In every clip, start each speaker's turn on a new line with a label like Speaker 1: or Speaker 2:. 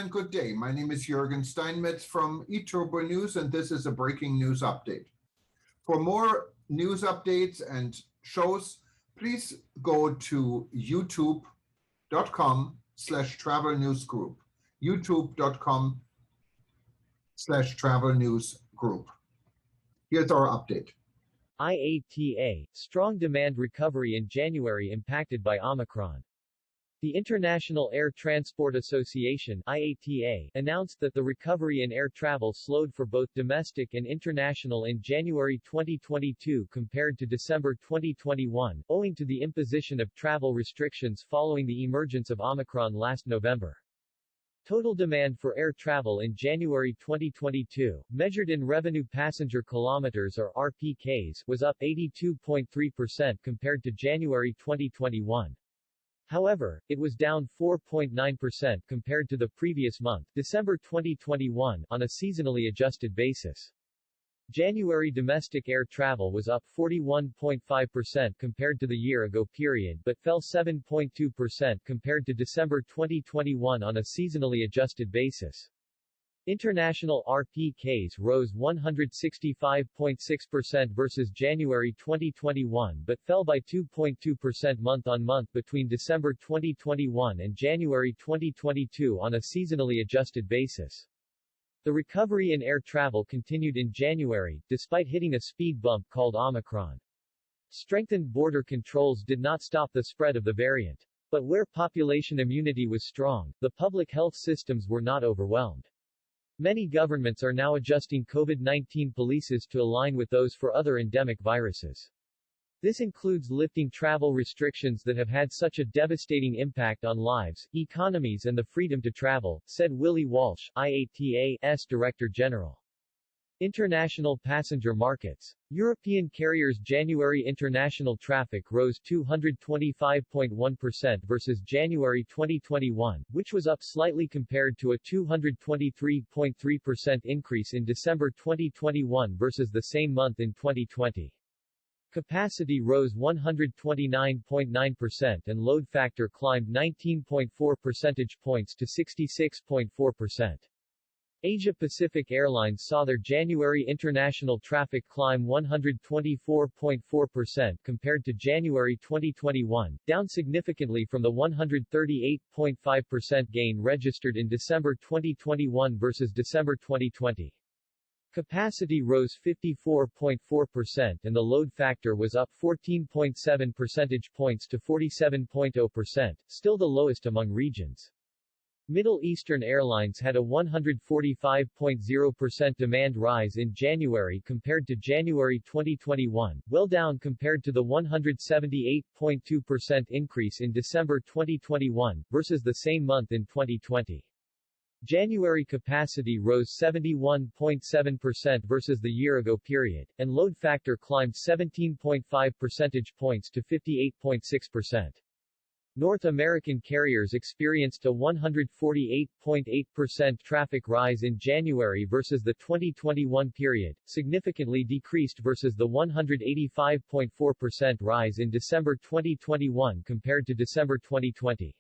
Speaker 1: and good day. My name is Jürgen Steinmetz from eTurboNews, and this is a breaking news update. For more news updates and shows, please go to youtube.com/travel news group. youtube.com/travel news group. Here's our update.
Speaker 2: IATA, strong demand recovery in January impacted by Omicron. The International Air Transport Association (IATA) announced that the recovery in air travel slowed for both domestic and international in January 2022 compared to December 2021, owing to the imposition of travel restrictions following the emergence of Omicron last November. Total demand for air travel in January 2022, measured in revenue passenger kilometers or RPKs, was up 82.3% compared to January 2021. However, it was down 4.9% compared to the previous month, December 2021, on a seasonally adjusted basis. January domestic air travel was up 41.5% compared to the year-ago period but fell 7.2% compared to December 2021 on a seasonally adjusted basis. International RPKs rose 165.6% versus January 2021 but fell by 2.2% month-on-month between December 2021 and January 2022 on a seasonally adjusted basis. The recovery in air travel continued in January, despite hitting a speed bump called Omicron. Strengthened border controls did not stop the spread of the variant. But where population immunity was strong, the public health systems were not overwhelmed. Many governments are now adjusting COVID-19 policies to align with those for other endemic viruses. This includes lifting travel restrictions that have had such a devastating impact on lives, economies and the freedom to travel, said Willie Walsh, IATA's Director General. International passenger markets. European carriers' January international traffic rose 225.1% versus January 2021, which was up slightly compared to a 223.3% increase in December 2021 versus the same month in 2020. Capacity rose 129.9% and load factor climbed 19.4 percentage points to 66.4%. Asia-Pacific Airlines saw their January international traffic climb 124.4% compared to January 2021, down significantly from the 138.5% gain registered in December 2021 versus December 2020. Capacity rose 54.4% and the load factor was up 14.7 percentage points to 47.0%, still the lowest among regions. Middle Eastern Airlines had a 145.0% demand rise in January compared to January 2021, well down compared to the 178.2% increase in December 2021, versus the same month in 2020. January capacity rose 71.7% versus the year-ago period, and load factor climbed 17.5 percentage points to 58.6%. North American carriers experienced a 148.8% traffic rise in January versus the 2021 period, significantly decreased versus the 185.4% rise in December 2021 compared to December 2020.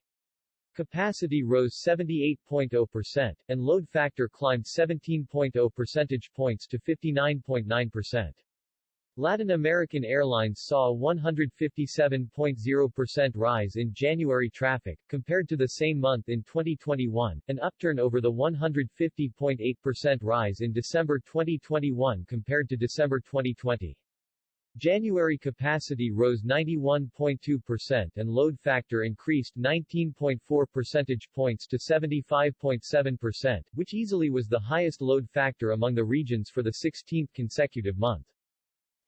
Speaker 2: Capacity rose 78.0%, and load factor climbed 17.0 percentage points to 59.9%. Latin American Airlines saw a 157.0% rise in January traffic, compared to the same month in 2021, an upturn over the 150.8% rise in December 2021 compared to December 2020. January capacity rose 91.2% and load factor increased 19.4 percentage points to 75.7%, which easily was the highest load factor among the regions for the 16th consecutive month.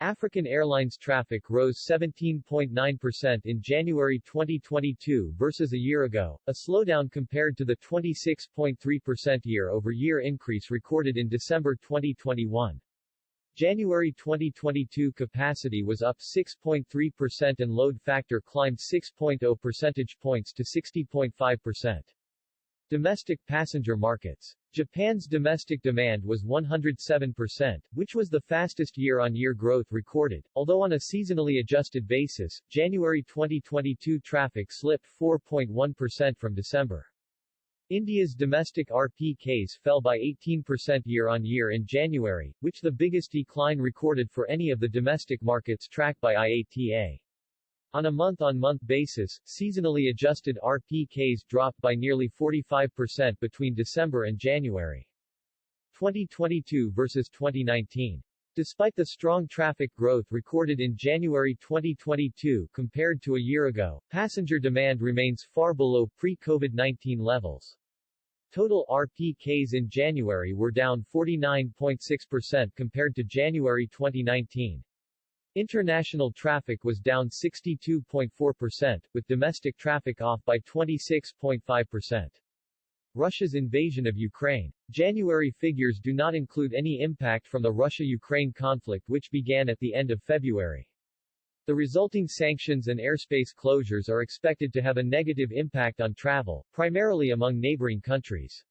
Speaker 2: African Airlines traffic rose 17.9% in January 2022 versus a year ago, a slowdown compared to the 26.3% year-over-year increase recorded in December 2021. January 2022 capacity was up 6.3% and load factor climbed 6.0 percentage points to 60.5%. Domestic passenger markets. Japan's domestic demand was 107%, which was the fastest year-on-year growth recorded, although on a seasonally adjusted basis, January 2022 traffic slipped 4.1% from December. India's domestic RPKs fell by 18% year-on-year in January, which the biggest decline recorded for any of the domestic markets tracked by IATA. On a month-on-month basis, seasonally adjusted RPKs dropped by nearly 45% between December and January. 2022 versus 2019. Despite the strong traffic growth recorded in January 2022 compared to a year ago, passenger demand remains far below pre-COVID-19 levels. Total RPKs in January were down 49.6% compared to January 2019. International traffic was down 62.4%, with domestic traffic off by 26.5%. Russia's invasion of Ukraine. January figures do not include any impact from the Russia-Ukraine conflict, which began at the end of February. The resulting sanctions and airspace closures are expected to have a negative impact on travel, primarily among neighboring countries.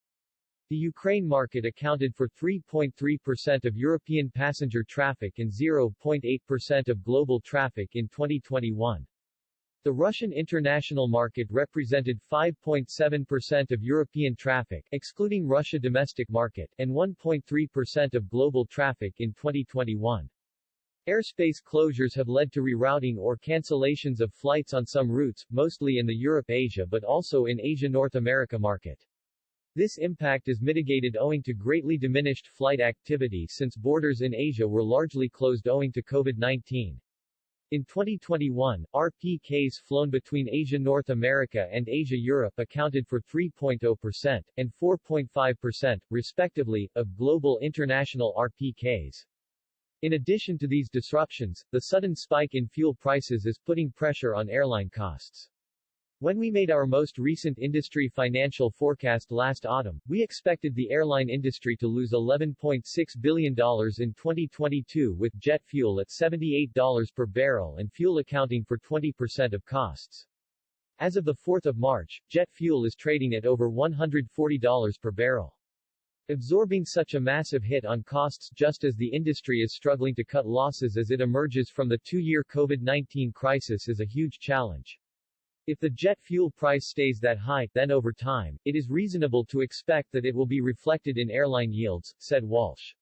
Speaker 2: The Ukraine market accounted for 3.3% of European passenger traffic and 0.8% of global traffic in 2021. The Russian international market represented 5.7% of European traffic, excluding Russia domestic market, and 1.3% of global traffic in 2021. Airspace closures have led to rerouting or cancellations of flights on some routes, mostly in the Europe-Asia but also in Asia-North America market. This impact is mitigated owing to greatly diminished flight activity since borders in Asia were largely closed owing to COVID-19. In 2021, RPKs flown between Asia-North America and Asia-Europe accounted for 3.0% and 4.5%, respectively, of global international RPKs. In addition to these disruptions, the sudden spike in fuel prices is putting pressure on airline costs. When we made our most recent industry financial forecast last autumn, we expected the airline industry to lose $11.6 billion in 2022 with jet fuel at $78 per barrel and fuel accounting for 20% of costs. As of the 4th of March, jet fuel is trading at over $140 per barrel. Absorbing such a massive hit on costs just as the industry is struggling to cut losses as it emerges from the two-year COVID-19 crisis is a huge challenge. If the jet fuel price stays that high, then over time, it is reasonable to expect that it will be reflected in airline yields, said Walsh.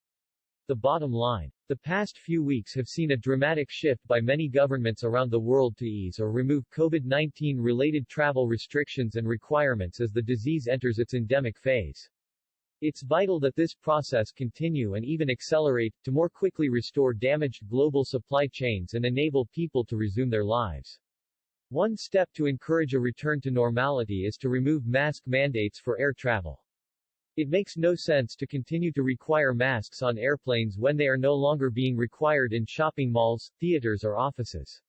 Speaker 2: The bottom line. The past few weeks have seen a dramatic shift by many governments around the world to ease or remove COVID-19 related travel restrictions and requirements as the disease enters its endemic phase. It's vital that this process continue and even accelerate, to more quickly restore damaged global supply chains and enable people to resume their lives. One step to encourage a return to normality is to remove mask mandates for air travel. It makes no sense to continue to require masks on airplanes when they are no longer being required in shopping malls, theaters or offices.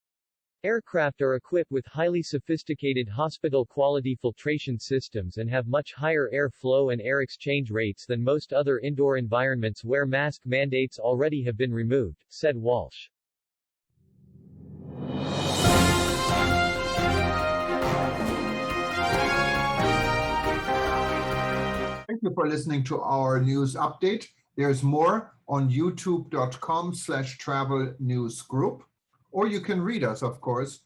Speaker 2: Aircraft are equipped with highly sophisticated hospital-quality filtration systems and have much higher air flow and air exchange rates than most other indoor environments where mask mandates already have been removed, said Walsh.
Speaker 1: Thank you for listening to our news update. There's more on youtube.com/travel news group, or you can read us, of course,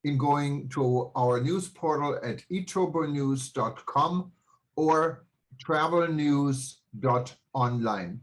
Speaker 1: in going to our news portal at eTurboNews.com or travelnews.online.